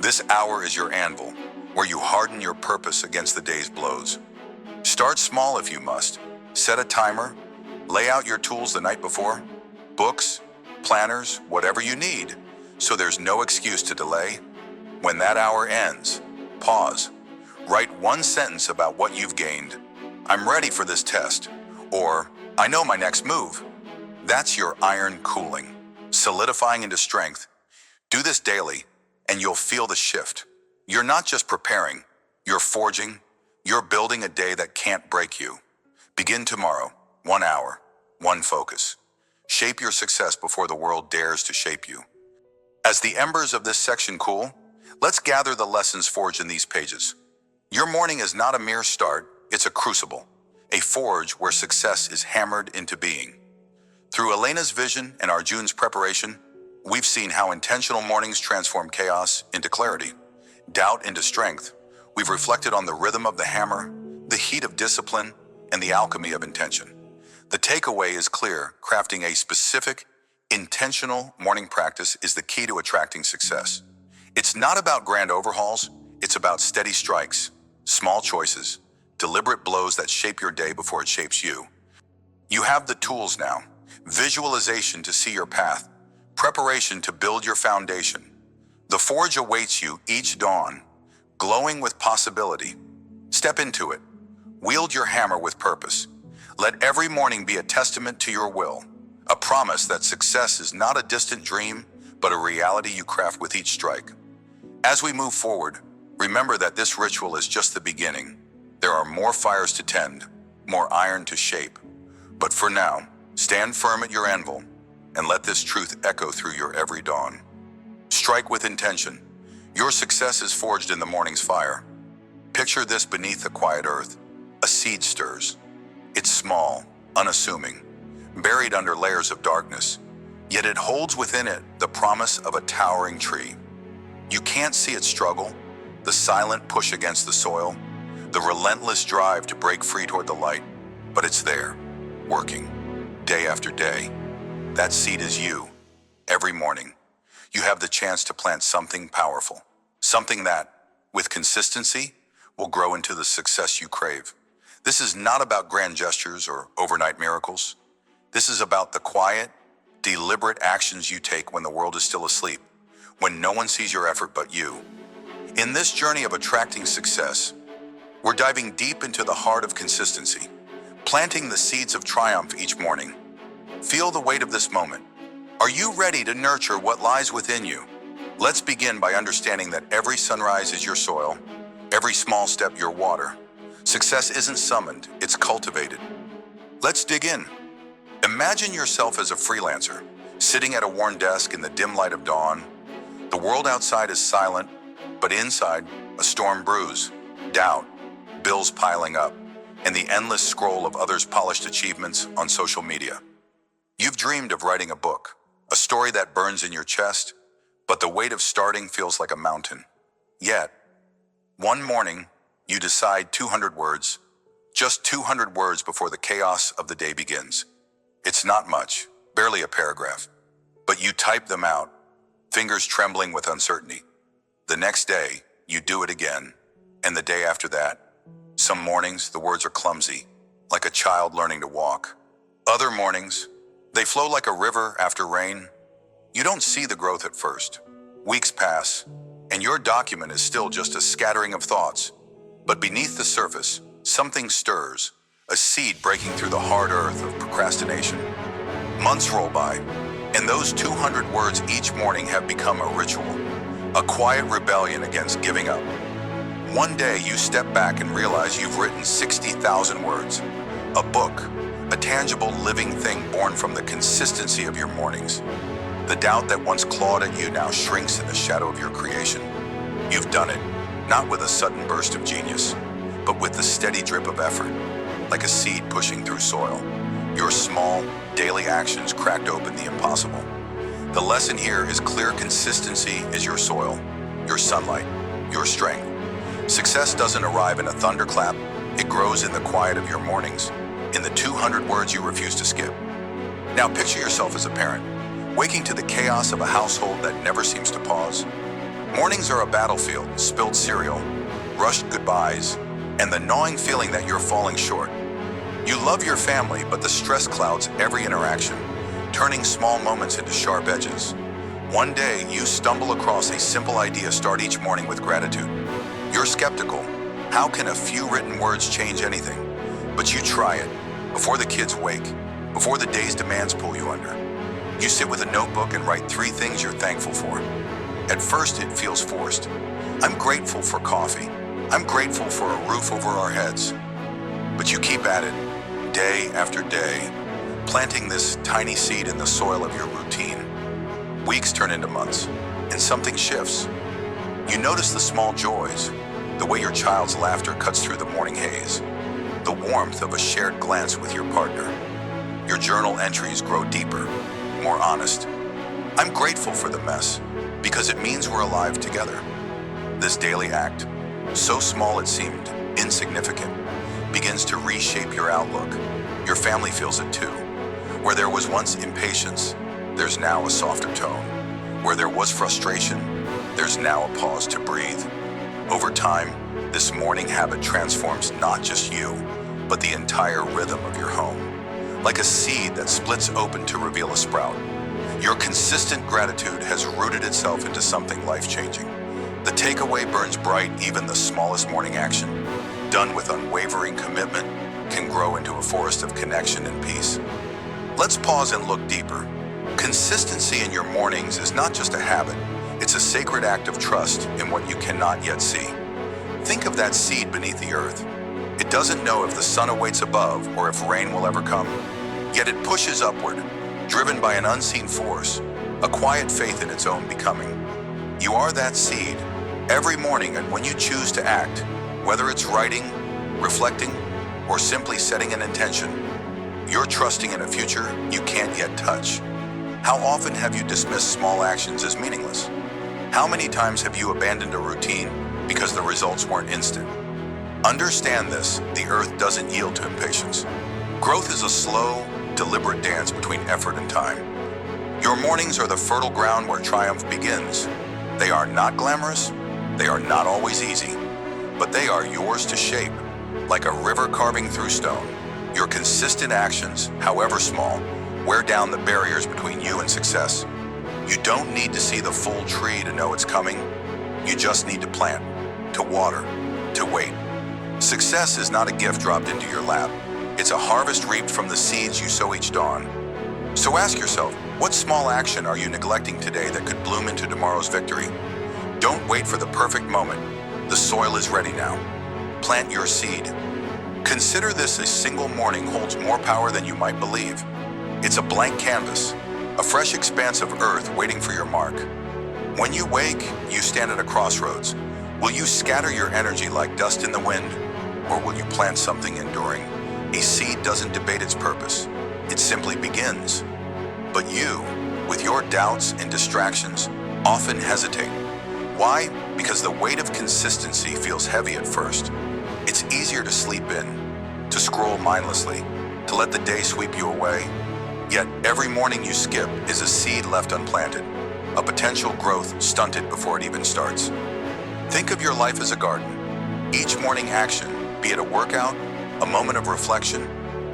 This hour is your anvil, where you harden your purpose against the day's blows. Start small if you must. Set a timer, lay out your tools the night before, books, planners, whatever you need, so there's no excuse to delay. When that hour ends, pause. Write one sentence about what you've gained. I'm ready for this test, or I know my next move. That's your iron cooling, solidifying into strength. Do this daily, and you'll feel the shift. You're not just preparing, you're forging, you're building a day that can't break you. Begin tomorrow, 1 hour, one focus. Shape your success before the world dares to shape you. As the embers of this section cool, let's gather the lessons forged in these pages. Your morning is not a mere start, it's a crucible, a forge where success is hammered into being. Through Elena's vision and Arjun's preparation, we've seen how intentional mornings transform chaos into clarity, doubt into strength. We've reflected on the rhythm of the hammer, the heat of discipline, and the alchemy of intention. The takeaway is clear: crafting a specific, Intentional morning practice is the key to attracting success. It's not about grand overhauls, it's about steady strikes, small choices, deliberate blows that shape your day before it shapes you. You have the tools now: visualization to see your path, preparation to build your foundation. The forge awaits you each dawn, glowing with possibility. Step into it. Wield your hammer with purpose. Let every morning be a testament to your will, a promise that success is not a distant dream, but a reality you craft with each strike. As we move forward, remember that this ritual is just the beginning. There are more fires to tend, more iron to shape. But for now, stand firm at your anvil and let this truth echo through your every dawn. Strike with intention. Your success is forged in the morning's fire. Picture this: beneath the quiet earth, a seed stirs. It's small, unassuming, buried under layers of darkness, yet it holds within it the promise of a towering tree. You can't see its struggle, the silent push against the soil, the relentless drive to break free toward the light, but it's there, working, day after day. That seed is you. Every morning, you have the chance to plant something powerful, something that, with consistency, will grow into the success you crave. This is not about grand gestures or overnight miracles. This is about the quiet, deliberate actions you take when the world is still asleep, when no one sees your effort but you. In this journey of attracting success, we're diving deep into the heart of consistency, planting the seeds of triumph each morning. Feel the weight of this moment. Are you ready to nurture what lies within you? Let's begin by understanding that every sunrise is your soil, every small step your water. Success isn't summoned, it's cultivated. Let's dig in. Imagine yourself as a freelancer, sitting at a worn desk in the dim light of dawn. The world outside is silent, but inside, a storm brews, doubt, bills piling up, and the endless scroll of others' polished achievements on social media. You've dreamed of writing a book, a story that burns in your chest, but the weight of starting feels like a mountain. Yet, one morning, you decide 200 words, just 200 words before the chaos of the day begins. It's not much, barely a paragraph, but you type them out, fingers trembling with uncertainty. The next day, you do it again, and the day after that. Some mornings, the words are clumsy, like a child learning to walk. Other mornings, they flow like a river after rain. You don't see the growth at first. Weeks pass, and your document is still just a scattering of thoughts. But beneath the surface, something stirs, a seed breaking through the hard earth of procrastination. Months roll by, and those 200 words each morning have become a ritual, a quiet rebellion against giving up. One day you step back and realize you've written 60,000 words, a book, a tangible living thing born from the consistency of your mornings. The doubt that once clawed at you now shrinks in the shadow of your creation. You've done it, not with a sudden burst of genius, but with the steady drip of effort, like a seed pushing through soil. Your small, daily actions cracked open the impossible. The lesson here is clear: consistency is your soil, your sunlight, your strength. Success doesn't arrive in a thunderclap, it grows in the quiet of your mornings, in the 200 words you refuse to skip. Now picture yourself as a parent, waking to the chaos of a household that never seems to pause. Mornings are a battlefield: spilled cereal, rushed goodbyes, and the gnawing feeling that you're falling short. You love your family, but the stress clouds every interaction, turning small moments into sharp edges. One day, you stumble across a simple idea: start each morning with gratitude. You're skeptical. How can a few written words change anything? But you try it, before the kids wake, before the day's demands pull you under. You sit with a notebook and write 3 things you're thankful for. At first, it feels forced. I'm grateful for coffee. I'm grateful for a roof over our heads. But you keep at it, day after day, planting this tiny seed in the soil of your routine. Weeks turn into months, and something shifts. You notice the small joys, the way your child's laughter cuts through the morning haze, the warmth of a shared glance with your partner. Your journal entries grow deeper, more honest. I'm grateful for the mess, because it means we're alive together. This daily act, so small it seemed insignificant, begins to reshape your outlook. Your family feels it too. Where there was once impatience, there's now a softer tone. Where there was frustration, there's now a pause to breathe. Over time, this morning habit transforms not just you, but the entire rhythm of your home. Like a seed that splits open to reveal a sprout, your consistent gratitude has rooted itself into something life-changing. The takeaway burns bright. Even the smallest morning action, done with unwavering commitment, can grow into a forest of connection and peace. Let's pause and look deeper. Consistency in your mornings is not just a habit, it's a sacred act of trust in what you cannot yet see. Think of that seed beneath the earth. It doesn't know if the sun awaits above or if rain will ever come, yet it pushes upward, driven by an unseen force, a quiet faith in its own becoming. You are that seed. Every morning, and when you choose to act, whether it's writing, reflecting, or simply setting an intention, you're trusting in a future you can't yet touch. How often have you dismissed small actions as meaningless? How many times have you abandoned a routine because the results weren't instant? Understand this: the earth doesn't yield to impatience. Growth is a slow, deliberate dance between effort and time. Your mornings are the fertile ground where triumph begins. They are not glamorous, they are not always easy, but they are yours to shape. Like a river carving through stone, your consistent actions, however small, wear down the barriers between you and success. You don't need to see the full tree to know it's coming. You just need to plant, to water, to wait. Success is not a gift dropped into your lap. It's a harvest reaped from the seeds you sow each dawn. So ask yourself, what small action are you neglecting today that could bloom into tomorrow's victory? Don't wait for the perfect moment. The soil is ready now. Plant your seed. Consider this: a single morning holds more power than you might believe. It's a blank canvas, a fresh expanse of earth waiting for your mark. When you wake, you stand at a crossroads. Will you scatter your energy like dust in the wind, or will you plant something enduring? A seed doesn't debate its purpose, it simply begins. But you, with your doubts and distractions, often hesitate. Why? Because the weight of consistency feels heavy at first. It's easier to sleep in, to scroll mindlessly, to let the day sweep you away. Yet every morning you skip is a seed left unplanted, a potential growth stunted before it even starts. Think of your life as a garden. Each morning action, be it a workout, a moment of reflection,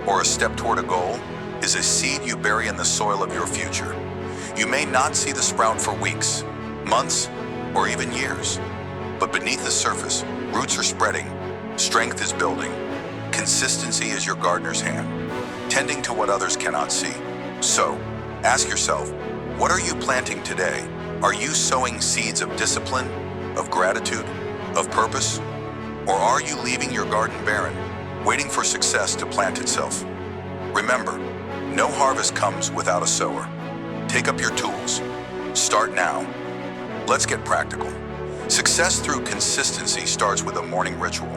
or a step toward a goal, is a seed you bury in the soil of your future. You may not see the sprout for weeks, months, or even years, but beneath the surface, roots are spreading, strength is building, consistency is your gardener's hand, tending to what others cannot see. So, ask yourself, what are you planting today? Are you sowing seeds of discipline, of gratitude, of purpose? Or are you leaving your garden barren, waiting for success to plant itself? Remember, no harvest comes without a sower. Take up your tools. Start now. Let's get practical. Success through consistency starts with a morning ritual,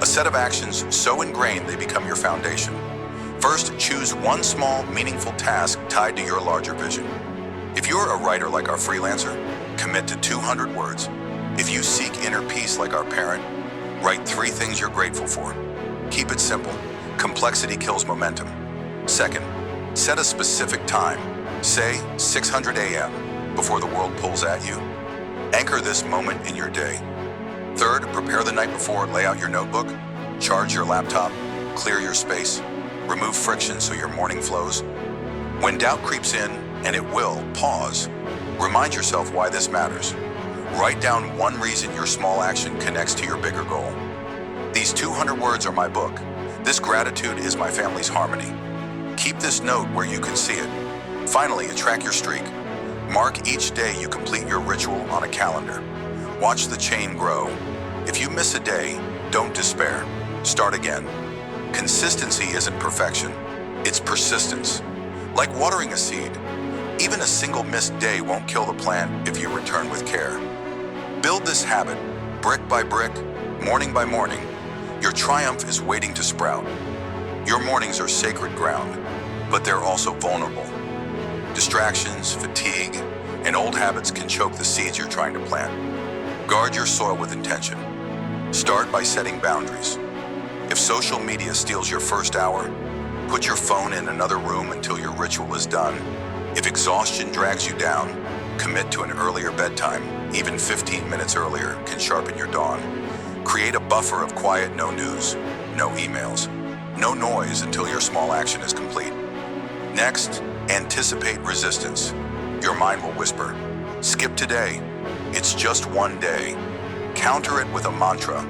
a set of actions so ingrained they become your foundation. First, choose one small, meaningful task tied to your larger vision. If you're a writer like our freelancer, commit to 200 words. If you seek inner peace like our parent, write 3 things you're grateful for. Keep it simple. Complexity kills momentum. Second, set a specific time, say 600 a.m., before the world pulls at you. Anchor this moment in your day. Third, prepare the night before, lay out your notebook, charge your laptop, clear your space, remove friction so your morning flows. When doubt creeps in, and it will, pause. Remind yourself why this matters. Write down one reason your small action connects to your bigger goal. These 200 words are my book. This gratitude is my family's harmony. Keep this note where you can see it. Finally, track your streak. Mark each day you complete your ritual on a calendar. Watch the chain grow. If you miss a day, don't despair. Start again. Consistency isn't perfection, it's persistence. Like watering a seed, even a single missed day won't kill the plant if you return with care. Build this habit, brick by brick, morning by morning. Your triumph is waiting to sprout. Your mornings are sacred ground, but they're also vulnerable. Distractions, fatigue, and old habits can choke the seeds you're trying to plant. Guard your soil with intention. Start by setting boundaries. If social media steals your first hour, put your phone in another room until your ritual is done. If If exhaustion drags you down, commit to an earlier bedtime. Even 15 minutes earlier can sharpen your dawn. Create a buffer of quiet, no news, no emails, no noise until your small action is complete. Next, anticipate resistance. Your mind will whisper, skip today. It's just one day. Counter it with a mantra.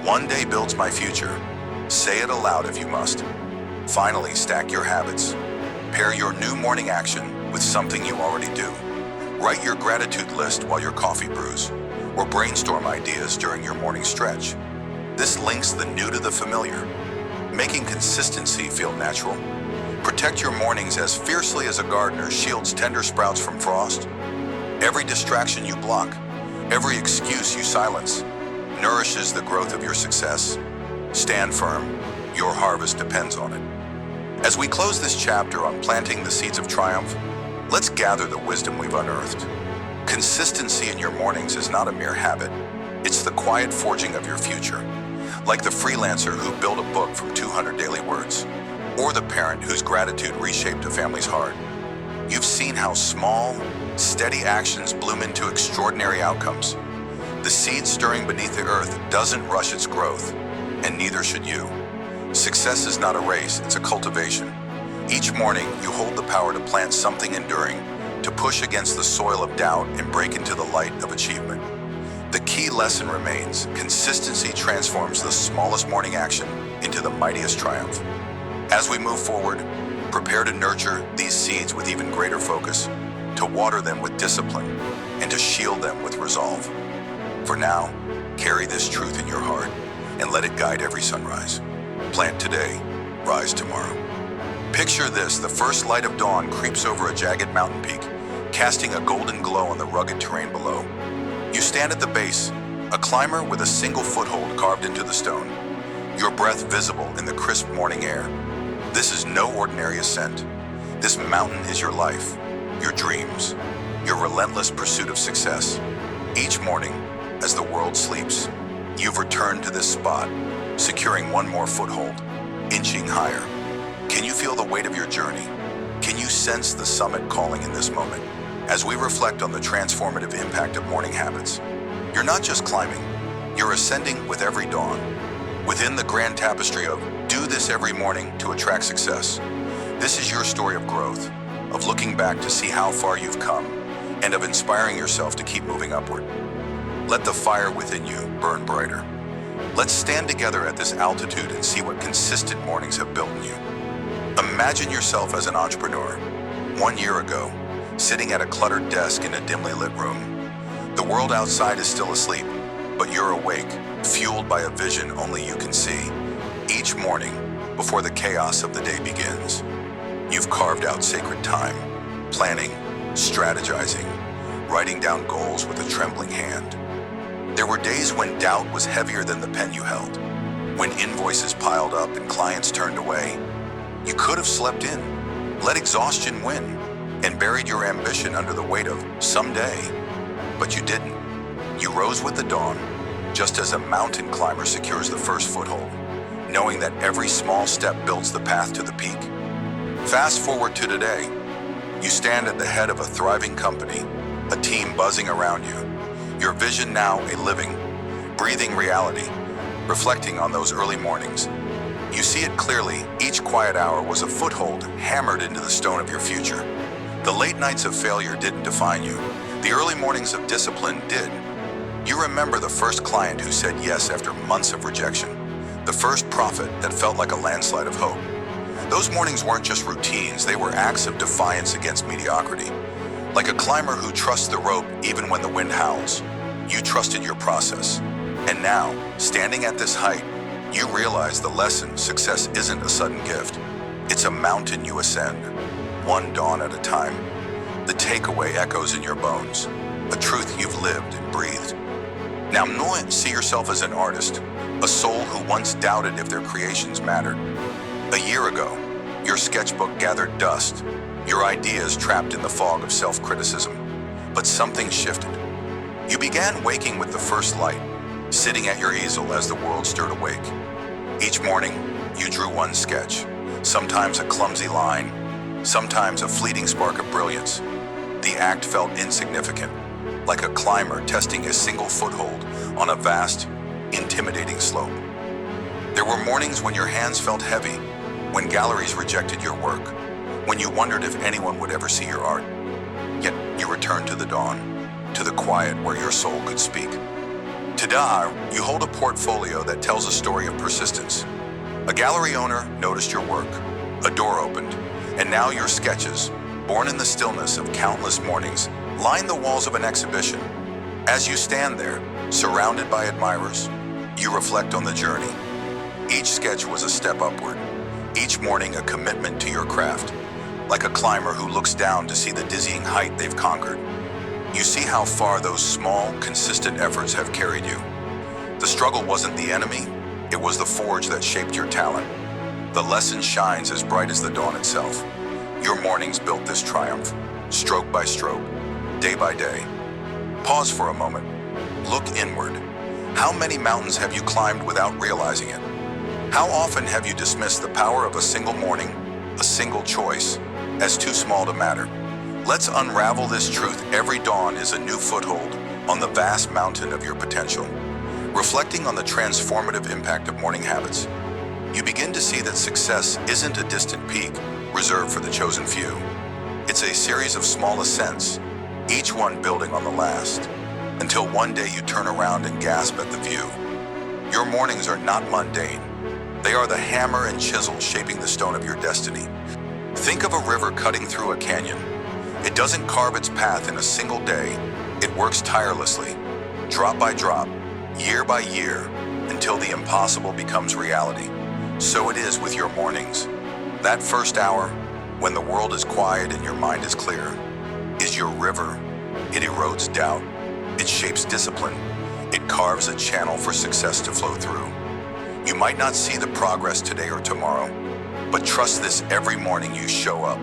One day builds my future. Say it aloud if you must. Finally, stack your habits. Pair your new morning action with something you already do. Write your gratitude list while your coffee brews, or brainstorm ideas during your morning stretch. This links the new to the familiar, making consistency feel natural. Protect your mornings as fiercely as a gardener shields tender sprouts from frost. Every distraction you block, every excuse you silence, nourishes the growth of your success. Stand firm, your harvest depends on it. As we close this chapter on planting the seeds of triumph, let's gather the wisdom we've unearthed. Consistency in your mornings is not a mere habit. It's the quiet forging of your future. Like the freelancer who built a book from 200 daily words, or the parent whose gratitude reshaped a family's heart. You've seen how small, steady actions bloom into extraordinary outcomes. The seed stirring beneath the earth doesn't rush its growth, and neither should you. Success is not a race, it's a cultivation. Each morning, you hold the power to plant something enduring, to push against the soil of doubt and break into the light of achievement. The key lesson remains: consistency transforms the smallest morning action into the mightiest triumph. As we move forward, prepare to nurture these seeds with even greater focus, to water them with discipline, and to shield them with resolve. For now, carry this truth in your heart and let it guide every sunrise. Plant today, rise tomorrow. Picture this: the first light of dawn creeps over a jagged mountain peak, casting a golden glow on the rugged terrain below. You stand at the base, a climber with a single foothold carved into the stone, your breath visible in the crisp morning air. This is no ordinary ascent. This mountain is your life, your dreams, your relentless pursuit of success. Each morning, as the world sleeps, you've returned to this spot, securing one more foothold, inching higher. Can you feel the weight of your journey? Can you sense the summit calling in this moment? As we reflect on the transformative impact of morning habits, you're not just climbing, you're ascending with every dawn. Within the grand tapestry of do this every morning to attract success, this is your story of growth, of looking back to see how far you've come, and of inspiring yourself to keep moving upward. Let the fire within you burn brighter. Let's stand together at this altitude and see what consistent mornings have built in you. Imagine yourself as an entrepreneur, 1 year ago, sitting at a cluttered desk in a dimly lit room. The world outside is still asleep, but you're awake, fueled by a vision only you can see. Each morning, before the chaos of the day begins, you've carved out sacred time, planning, strategizing, writing down goals with a trembling hand. There were days when doubt was heavier than the pen you held, when invoices piled up and clients turned away. You could have slept in, let exhaustion win, and buried your ambition under the weight of someday. But you didn't. You rose with the dawn, just as a mountain climber secures the first foothold, knowing that every small step builds the path to the peak. Fast forward to today. You stand at the head of a thriving company, a team buzzing around you. Your vision now a living, breathing reality, reflecting on those early mornings. You see it clearly. Each quiet hour was a foothold hammered into the stone of your future. The late nights of failure didn't define you. The early mornings of discipline did. You remember the first client who said yes after months of rejection, the first profit that felt like a landslide of hope. Those mornings weren't just routines, they were acts of defiance against mediocrity. Like a climber who trusts the rope even when the wind howls, you trusted your process. And now, standing at this height, you realize the lesson: success isn't a sudden gift. It's a mountain you ascend, one dawn at a time. The takeaway echoes in your bones, a truth you've lived and breathed. Now, see yourself as an artist, a soul who once doubted if their creations mattered. A year ago, your sketchbook gathered dust, your ideas trapped in the fog of self-criticism. But something shifted. You began waking with the first light, sitting at your easel as the world stirred awake. Each morning, you drew one sketch, sometimes a clumsy line, sometimes a fleeting spark of brilliance. The act felt insignificant, like a climber testing a single foothold on a vast, intimidating slope. There were mornings when your hands felt heavy, when galleries rejected your work, when you wondered if anyone would ever see your art. Yet you returned to the dawn, to the quiet where your soul could speak. Today, you hold a portfolio that tells a story of persistence. A gallery owner noticed your work, a door opened, and now your sketches, born in the stillness of countless mornings, line the walls of an exhibition. As you stand there, surrounded by admirers, you reflect on the journey. Each sketch was a step upward, each morning a commitment to your craft, like a climber who looks down to see the dizzying height they've conquered. You see how far those small, consistent efforts have carried you. The struggle wasn't the enemy, it was the forge that shaped your talent. The lesson shines as bright as the dawn itself. Your mornings built this triumph, stroke by stroke, day by day. Pause for a moment. Look inward. How many mountains have you climbed without realizing it? How often have you dismissed the power of a single morning, a single choice, as too small to matter? Let's unravel this truth. Every dawn is a new foothold on the vast mountain of your potential. Reflecting on the transformative impact of morning habits, you begin to see that success isn't a distant peak reserved for the chosen few. It's a series of small ascents, each one building on the last, until one day you turn around and gasp at the view. Your mornings are not mundane. They are the hammer and chisel shaping the stone of your destiny. Think of a river cutting through a canyon. It doesn't carve its path in a single day. It works tirelessly, drop by drop, year by year, until the impossible becomes reality. So it is with your mornings. That first hour, when the world is quiet and your mind is clear, is your river. It erodes doubt. It shapes discipline. It carves a channel for success to flow through. You might not see the progress today or tomorrow, but trust this: every morning you show up,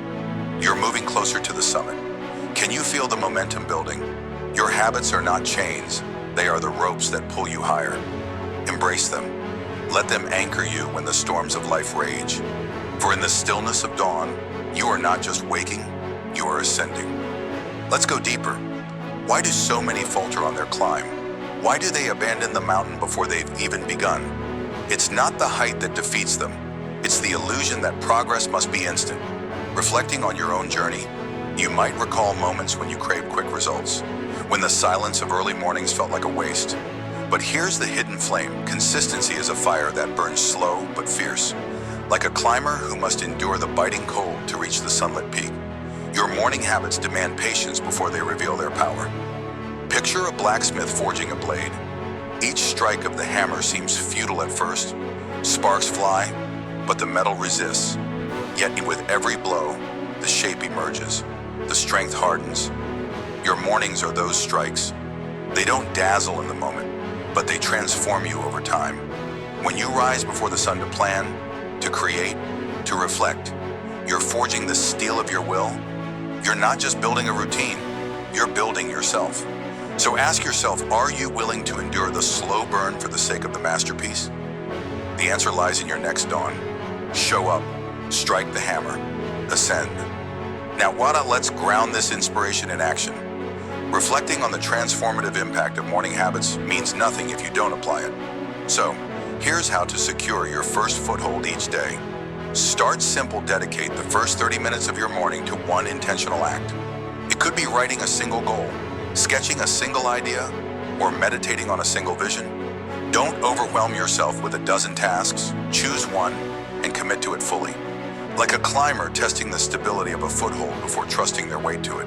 you're moving closer to the summit. Can you feel the momentum building? Your habits are not chains. They are the ropes that pull you higher. Embrace them. Let them anchor you when the storms of life rage. For in the stillness of dawn, you are not just waking, you are ascending. Let's go deeper. Why do so many falter on their climb? Why do they abandon the mountain before they've even begun? It's not the height that defeats them. It's the illusion that progress must be instant. Reflecting on your own journey, you might recall moments when you craved quick results, when the silence of early mornings felt like a waste. But here's the hidden flame. Consistency is a fire that burns slow but fierce, like a climber who must endure the biting cold to reach the sunlit peak. Your morning habits demand patience before they reveal their power. Picture a blacksmith forging a blade. Each strike of the hammer seems futile at first. Sparks fly, but the metal resists. Yet with every blow, the shape emerges. The strength hardens. Your mornings are those strikes. They don't dazzle in the moment, but they transform you over time. When you rise before the sun to plan, to create, to reflect, you're forging the steel of your will. You're not just building a routine, you're building yourself. So ask yourself, are you willing to endure the slow burn for the sake of the masterpiece? The answer lies in your next dawn. Show up, strike the hammer, ascend. Now, let's ground this inspiration in action. Reflecting on the transformative impact of morning habits means nothing if you don't apply it. So, here's how to secure your first foothold each day. Start simple. Dedicate the first 30 minutes of your morning to one intentional act. It could be writing a single goal, sketching a single idea, or meditating on a single vision. Don't overwhelm yourself with a dozen tasks. Choose one and commit to it fully. Like a climber testing the stability of a foothold before trusting their weight to it.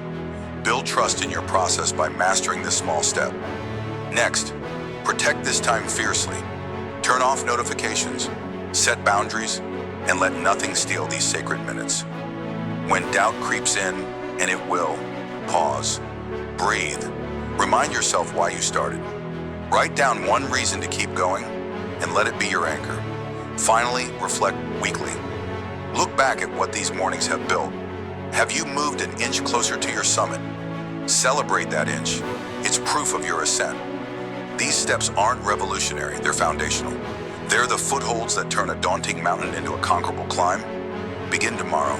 Build trust in your process by mastering this small step. Next, protect this time fiercely. Turn off notifications, set boundaries, and let nothing steal these sacred minutes. When doubt creeps in, and it will, pause, breathe, remind yourself why you started. Write down one reason to keep going, and let it be your anchor. Finally, reflect weekly. Look back at what these mornings have built. Have you moved an inch closer to your summit? Celebrate that inch. It's proof of your ascent. These steps aren't revolutionary, they're foundational. They're the footholds that turn a daunting mountain into a conquerable climb. Begin tomorrow.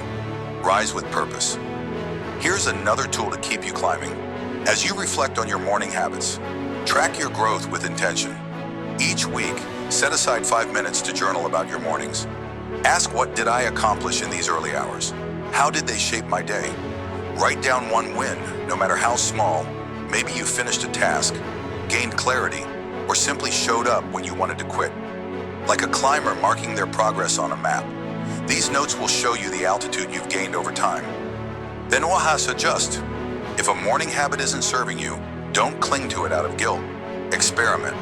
Rise with purpose. Here's another tool to keep you climbing. As you reflect on your morning habits, track your growth with intention. Each week, set aside 5 minutes to journal about your mornings. Ask, what did I accomplish in these early hours? How did they shape my day? Write down one win, no matter how small. Maybe you finished a task, gained clarity, or simply showed up when you wanted to quit. Like a climber marking their progress on a map, these notes will show you the altitude you've gained over time. Then adjust. If a morning habit isn't serving you, don't cling to it out of guilt. Experiment.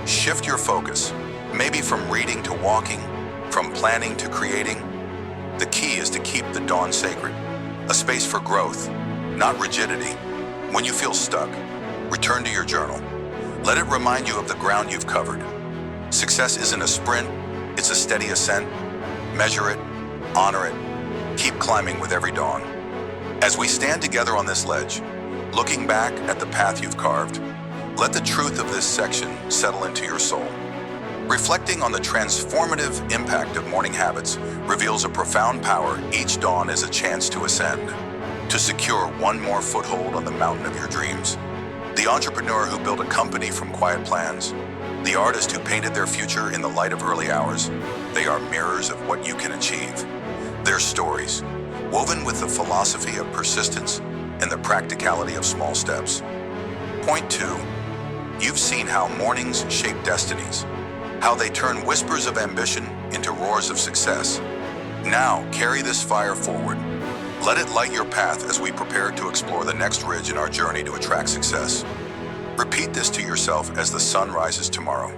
Shift your focus, maybe from reading to walking, from planning to creating. The key is to keep the dawn sacred, a space for growth, not rigidity. When you feel stuck, return to your journal. Let it remind you of the ground you've covered. Success isn't a sprint, it's a steady ascent. Measure it, honor it, keep climbing with every dawn. As we stand together on this ledge, looking back at the path you've carved, let the truth of this section settle into your soul. Reflecting on the transformative impact of morning habits reveals a profound power. Each dawn is a chance to ascend, to secure one more foothold on the mountain of your dreams. The entrepreneur who built a company from quiet plans, the artist who painted their future in the light of early hours, they are mirrors of what you can achieve. Their stories, woven with the philosophy of persistence and the practicality of small steps. Point 2. You've seen how mornings shape destinies, how they turn whispers of ambition into roars of success. Now, carry this fire forward. Let it light your path as we prepare to explore the next ridge in our journey to attract success. Repeat this to yourself as the sun rises tomorrow.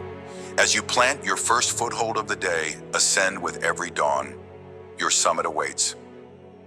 As you plant your first foothold of the day, ascend with every dawn. Your summit awaits.